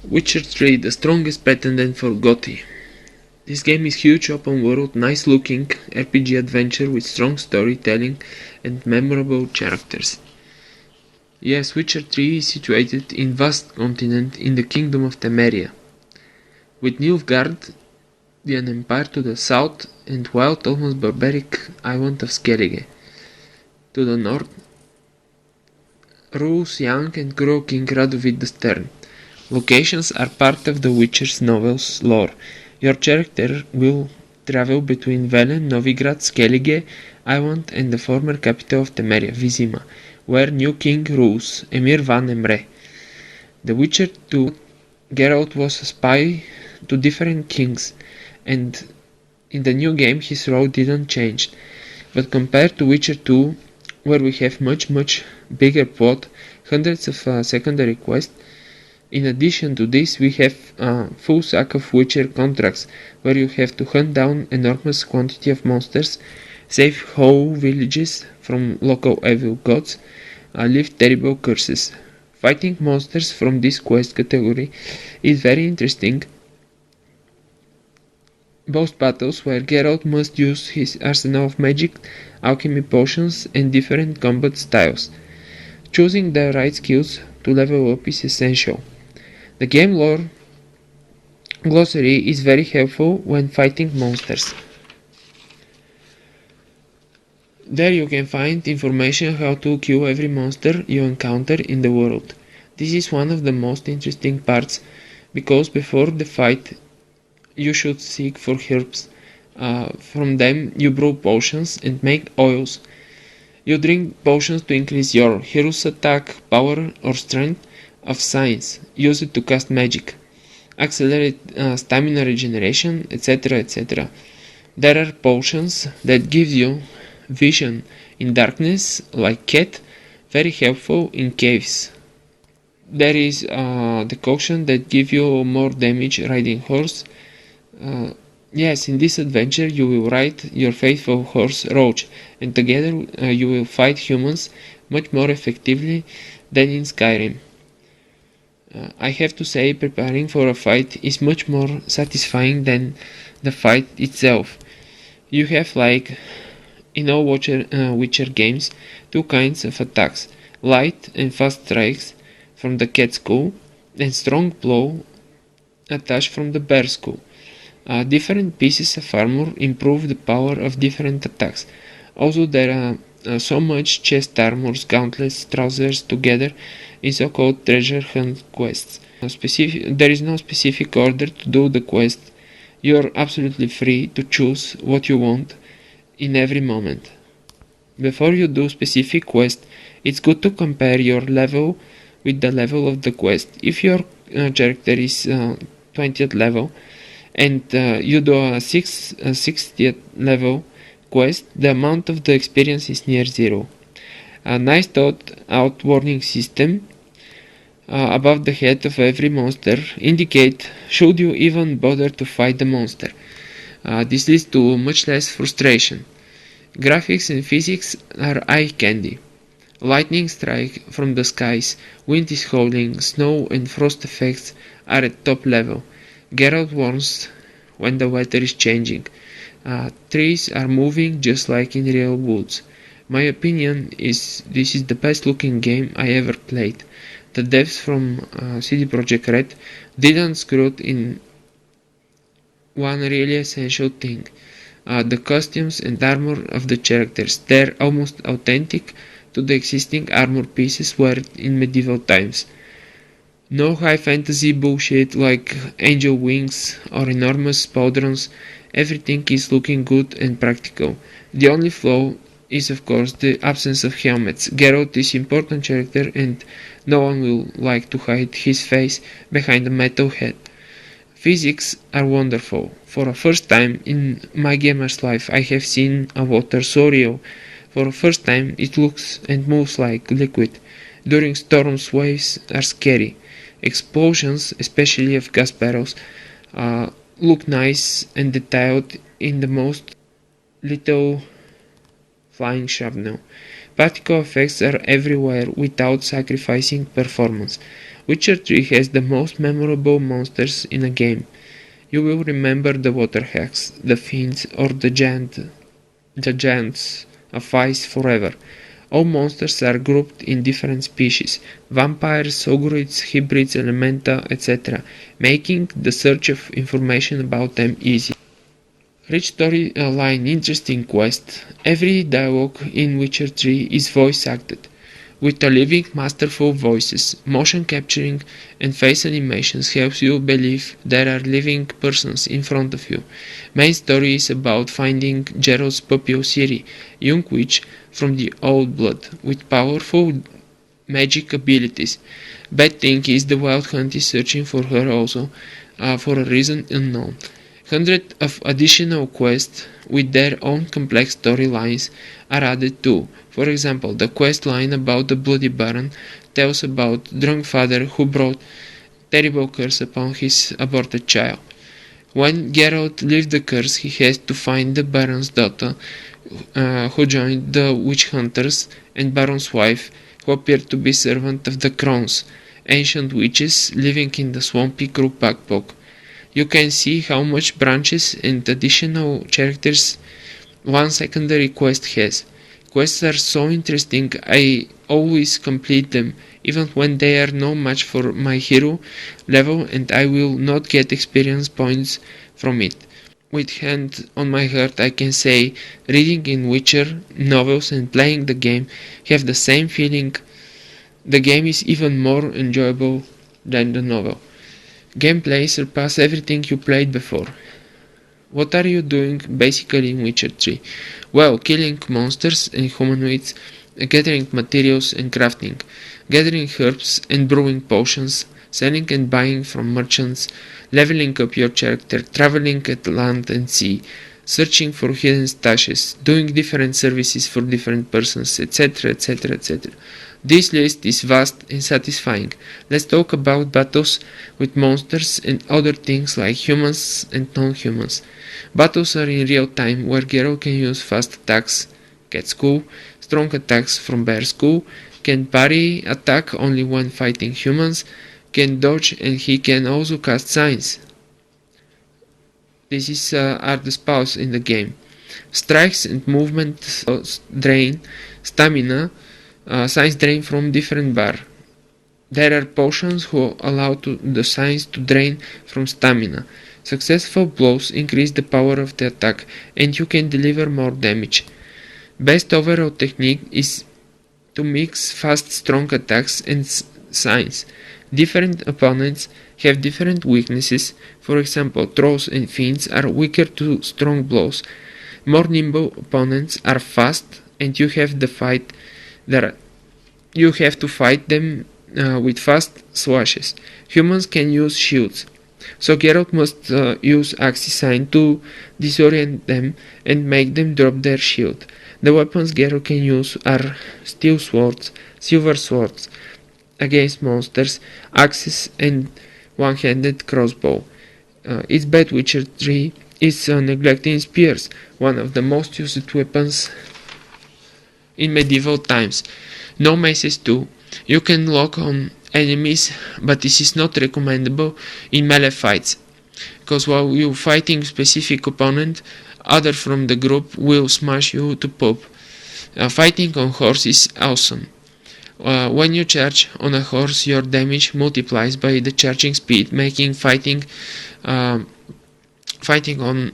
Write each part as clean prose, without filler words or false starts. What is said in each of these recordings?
Witcher 3, the strongest pretendant for GOTY. This game is huge open world, nice looking RPG adventure with strong storytelling and memorable characters. Yes, Witcher 3 is situated in vast continent in the kingdom of Temeria, with Nilfgaard, the empire to the south, and wild, almost barbaric island of Skellige. To the north, rules young and cruel King Radovid the Stern. Locations are part of the Witcher's novel's lore. Your character will travel between Velen, Novigrad, Skellige Island and the former capital of Temeria, Vizima, where new king rules, Emir van Emre. The Witcher 2, Geralt was a spy to different kings, and in the new game his role didn't change. But compared to Witcher 2, where we have much bigger plot, hundreds of secondary quests, in addition to this, we have a full sack of Witcher contracts, where you have to hunt down enormous quantity of monsters, save whole villages from local evil gods, lift terrible curses. Fighting monsters from this quest category is very interesting. Both battles where Geralt must use his arsenal of magic, alchemy potions and different combat styles. Choosing the right skills to level up is essential. The game lore glossary is very helpful when fighting monsters. There you can find information how to kill every monster you encounter in the world. This is one of the most interesting parts, because before the fight you should seek for herbs. From them you brew potions and make oils. You drink potions to increase your hero's attack, power or strength of science, use it to cast magic, accelerate stamina regeneration, etc. etc. There are potions that give you vision in darkness, like Cat, very helpful in caves. There is the caution that give you more damage riding horse. Yes, in this adventure you will ride your faithful horse Roach, and together you will fight humans much more effectively than in Skyrim. I have to say, preparing for a fight is much more satisfying than the fight itself. You have, like in all Witcher games, two kinds of attacks: light and fast strikes from the cat school, and strong blow attached from the bear school. Different pieces of armor improve the power of different attacks. Also, there are so much chest armors, gauntlets, trousers together in so-called treasure hunt quests. There is no specific order to do the quest. You are absolutely free to choose what you want in every moment. Before you do specific quest, it's good to compare your level with the level of the quest. If your character is 20th level and you do a 60th level quest, the amount of the experience is near zero. A nice thought out warning system above the head of every monster indicate should you even bother to fight the monster. This leads to much less frustration. Graphics and physics are eye candy. Lightning strike from the skies, wind is howling, snow and frost effects are at top level. Geralt warns when the weather is changing. Trees are moving just like in real woods. My opinion is this is the best looking game I ever played. The devs from CD Projekt Red didn't screw in one really essential thing. The costumes and armor of the characters. They're almost authentic to the existing armor pieces were in medieval times. No high fantasy bullshit like angel wings or enormous pauldrons. Everything is looking good and practical. The only flaw is of course the absence of helmets. Geralt is an important character and no one will like to hide his face behind a metal head. Physics are wonderful. For the first time in my gamer's life I have seen a water so real. For the first time it looks and moves like liquid. During storms waves are scary. Explosions, especially of gas barrels, look nice and detailed in the most little flying shrapnel. Particle effects are everywhere without sacrificing performance. Witcher 3 has the most memorable monsters in a game. You will remember the water hags, the fiends, or the giants of ice forever. All monsters are grouped in different species: vampires, ogres, hybrids, elementa, etc., making the search of information about them easy. Rich storyline, interesting quest. Every dialogue in Witcher 3 is voice acted, with a living, masterful voices. Motion capturing and face animations helps you believe there are living persons in front of you. Main story is about finding Geralt's pupil Ciri, young witch from the Old Blood, with powerful magic abilities. Bad thing is the Wild Hunt is searching for her also, for a reason unknown. Hundreds of additional quests with their own complex storylines are added too. For example, the quest line about the Bloody Baron tells about drunk father who brought terrible curse upon his aborted child. When Geralt lifts the curse, he has to find the Baron's daughter, who joined the witch hunters, and Baron's wife, who appeared to be servant of the Crones, ancient witches living in the swampy Crook Backbog. You can see how much branches and additional characters one secondary quest has. Quests are so interesting, I always complete them, even when they are no match for my hero level and I will not get experience points from it. With hand on my heart, I can say reading in Witcher novels and playing the game have the same feeling. The game is even more enjoyable than the novel. Gameplay surpasses everything you played before. What are you doing basically in Witcher 3? Well, killing monsters and humanoids, gathering materials and crafting, gathering herbs and brewing potions, selling and buying from merchants, leveling up your character, traveling at land and sea, searching for hidden stashes, doing different services for different persons, etc., etc., etc. This list is vast and satisfying. Let's talk about battles with monsters and other things like humans and non-humans. Battles are in real time where Geralt can use fast attacks, Cat School, strong attacks from Bear School, can parry attack only when fighting humans, can dodge, and he can also cast signs. These are the spells in the game. Strikes and movement drain stamina. Signs drain from different bar. There are potions who allow the signs to drain from stamina. Successful blows increase the power of the attack and you can deliver more damage. Best overall technique is to mix fast strong attacks and signs. Different opponents have different weaknesses. For example, trolls and fiends are weaker to strong blows. More nimble opponents are fast and you have to fight them with fast slashes. Humans can use shields, so Geralt must use Axis Sign to disorient them and make them drop their shield. The weapons Geralt can use are steel swords, silver swords against monsters, axes, and one-handed crossbow. Its bad Witcher 3 is neglecting spears, one of the most used weapons in medieval times. No maces too. You can lock on enemies, but this is not recommendable in melee fights, because while you fighting specific opponent, other from the group will smash you to pulp. Fighting on horse is awesome. When you charge on a horse, your damage multiplies by the charging speed, making fighting on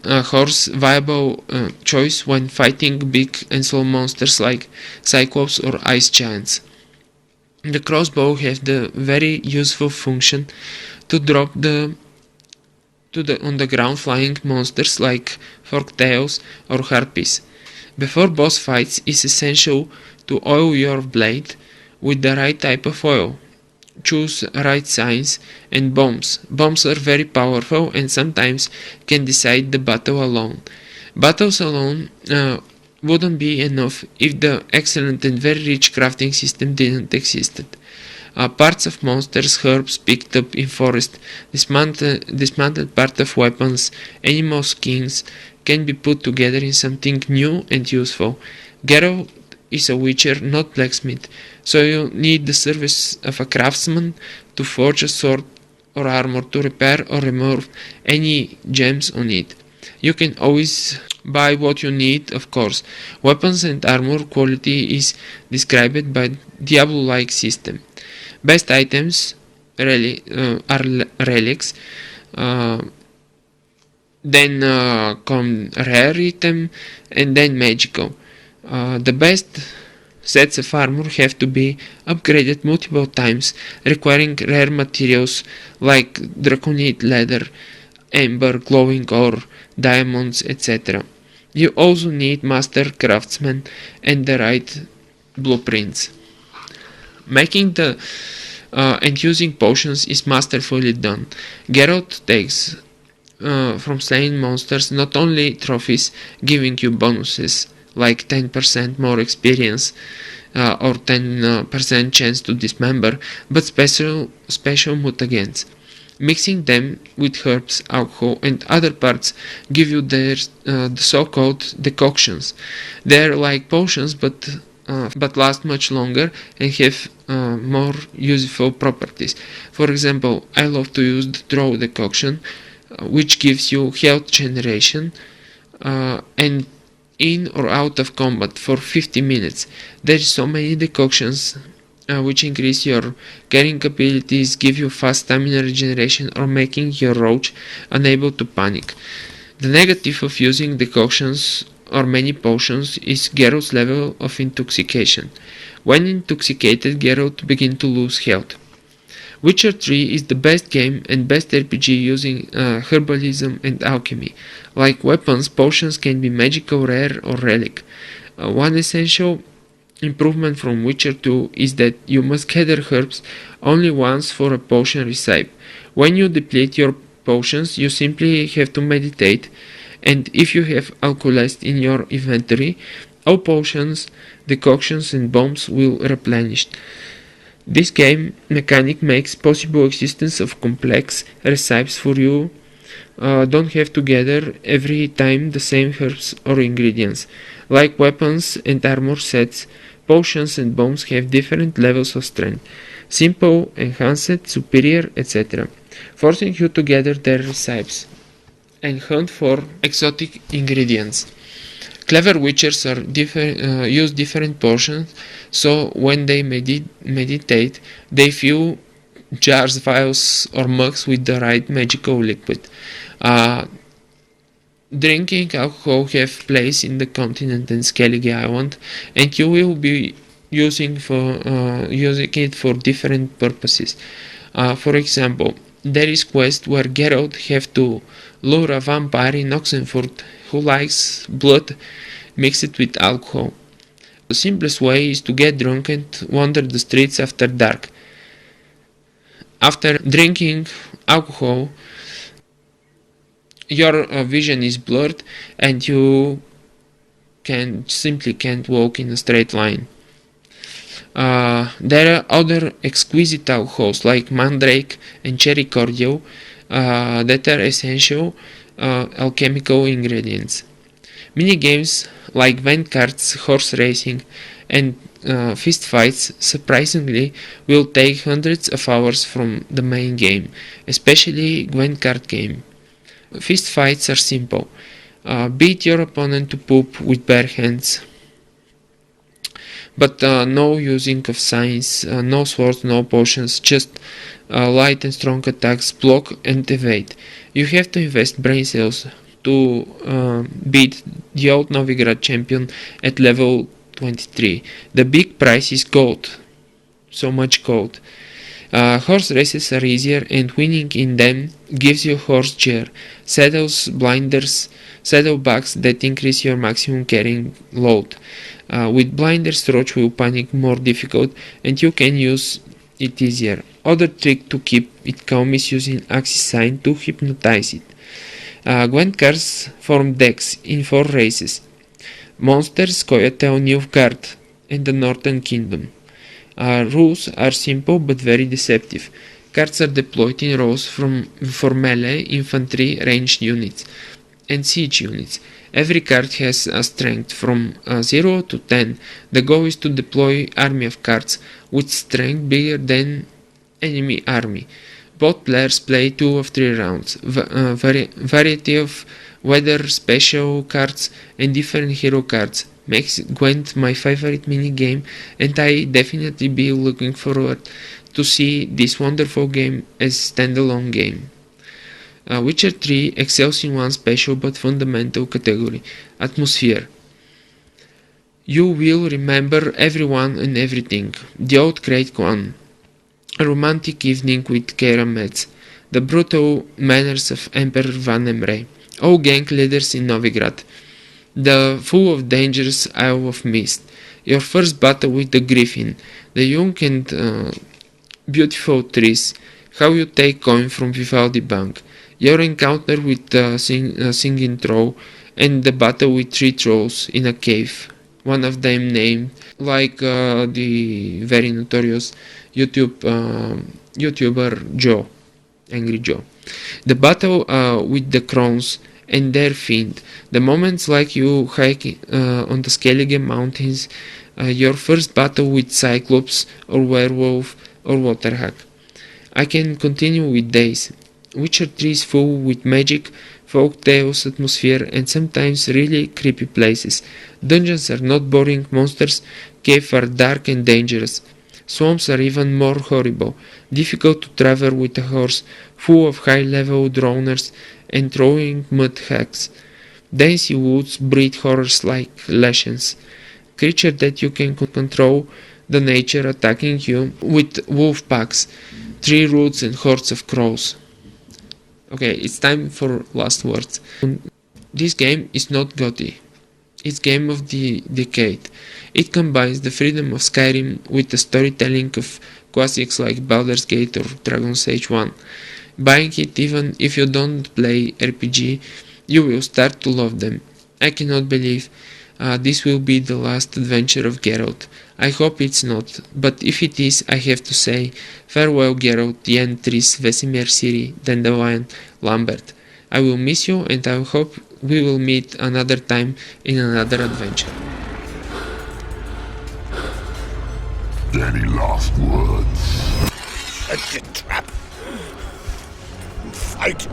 a horse viable choice when fighting big and small monsters like cyclops or ice giants. The crossbow has the very useful function to drop on the ground flying monsters like forktails or harpies. Before boss fights, it's essential to oil your blade with the right type of oil. Choose right signs and bombs. Bombs are very powerful and sometimes can decide the battle alone. Battles alone wouldn't be enough if the excellent and very rich crafting system didn't exist. Parts of monsters, herbs picked up in forest, dismantled part of weapons, animal skins can be put together in something new and useful. Geralt is a witcher, not blacksmith, so you need the service of a craftsman to forge a sword or armor, to repair or remove any gems on it. You can always buy what you need, of course. Weapons and armor quality is described by Diablo-like system. Best items are relics, then come rare item, and then magical. The best sets of armor have to be upgraded multiple times, requiring rare materials like draconite leather, amber, glowing ore, diamonds, etc. You also need master craftsmen and the right blueprints. Making the and using potions is masterfully done. Geralt takes from slaying monsters not only trophies, giving you bonuses like 10% more experience or 10% chance to dismember, but special mutagents. Mixing them with herbs, alcohol, and other parts give you the so-called decoctions. They're like potions, but last much longer and have more useful properties. For example, I love to use the draw decoction, which gives you health generation and in or out of combat for 50 minutes. There's so many decoctions which increase your carrying abilities, give you fast stamina regeneration, or making your roach unable to panic. The negative of using decoctions or many potions is Geralt's level of intoxication. When intoxicated, Geralt begins to lose health. Witcher 3 is the best game and best RPG using herbalism and alchemy. Like weapons, potions can be magical, rare, or relic. One essential improvement from Witcher 2 is that you must gather herbs only once for a potion recipe. When you deplete your potions, you simply have to meditate, and if you have alcoholist in your inventory, all potions, decoctions, and bombs will replenish. This game mechanic makes possible existence of complex recipes for you. Don't have to gather every time the same herbs or ingredients. Like weapons and armor sets, potions and bombs have different levels of strength. Simple, enhanced, superior, etc. Forcing you to gather their recipes and hunt for exotic ingredients. Clever witchers use different potions, so when they meditate, they fill jars, vials, or mugs with the right magical liquid. Drinking alcohol have place in the continent and Skellige Island, and you will be using it for different purposes. For example, there is quest where Geralt have to lure a vampire in Oxenford who likes blood mixed with alcohol. The simplest way is to get drunk and wander the streets after dark. After drinking alcohol, your vision is blurred and you simply can't walk in a straight line. There are other exquisite alcohols like mandrake and cherry cordial that are essential alchemical ingredients. Minigames like vent cards, horse racing, and fist fights surprisingly will take hundreds of hours from the main game, especially Gwent card game. Fist fights are simple. Beat your opponent to poop with bare hands. But no using of signs, no swords, no potions, just light and strong attacks, block and evade. You have to invest brain cells to beat the old Novigrad champion at level 23. The big price is gold. So much gold. Horse races are easier, and winning in them gives you horse gear, saddles, blinders, saddlebags that increase your maximum carrying load. With blinders, Roach will panic more difficult, and you can use it easier. Other trick to keep it calm is using Axis Sign to hypnotize it. Gwent cards form decks in 4 races: Monsters, Coyote, Nilfgaard, and the Northern Kingdom. Rules are simple but very deceptive. Cards are deployed in rows for melee, infantry, ranged units, and siege units. Every card has a strength from 0 to 10. The goal is to deploy army of cards with strength bigger than enemy army. Both players play 2 of 3 rounds. Variety of weather, special cards, and different hero cards makes Gwent my favorite minigame, and I definitely be looking forward to see this wonderful game as standalone game. Witcher 3 excels in one special but fundamental category: atmosphere. You will remember everyone and everything. The old great one. A romantic evening with Keira Metz. The brutal manners of Emperor Van Emre. All gang leaders in Novigrad. The full of dangerous Isle of Mist. Your first battle with the Griffin. The young and beautiful trees. How you take coin from Vivaldi Bank. Your encounter with the singing troll, and the battle with 3 trolls in a cave. One of them named like the very notorious YouTuber Joe, Angry Joe. The battle with the crones and their fiend. The moments like you hike on the Skellige Mountains, your first battle with Cyclops or Werewolf or Waterhawk. I can continue with days. Witcher 3 is full with magic, folk tales, atmosphere, and sometimes really creepy places. Dungeons are not boring monsters, caves are dark and dangerous. Swamps are even more horrible, difficult to travel with a horse, full of high-level droners and throwing mud hacks. Densey woods breed horrors like lesions. Creatures that you can control the nature attacking you with wolf packs, tree roots and hordes of crows. Okay, it's time for last words. This game is not GOTY. It's game of the decade. It combines the freedom of Skyrim with the storytelling of classics like Baldur's Gate or Dragon's Age 1. Buying it even if you don't play RPG, you will start to love them. I cannot believe this will be the last adventure of Geralt. I hope it's not, but if it is, I have to say, farewell Geralt, Yen, Triss, Vesemir, Ciri, Dandelion, Lambert. I will miss you, and I hope we will meet another time in another adventure. Any last words? Set the trap. Fight.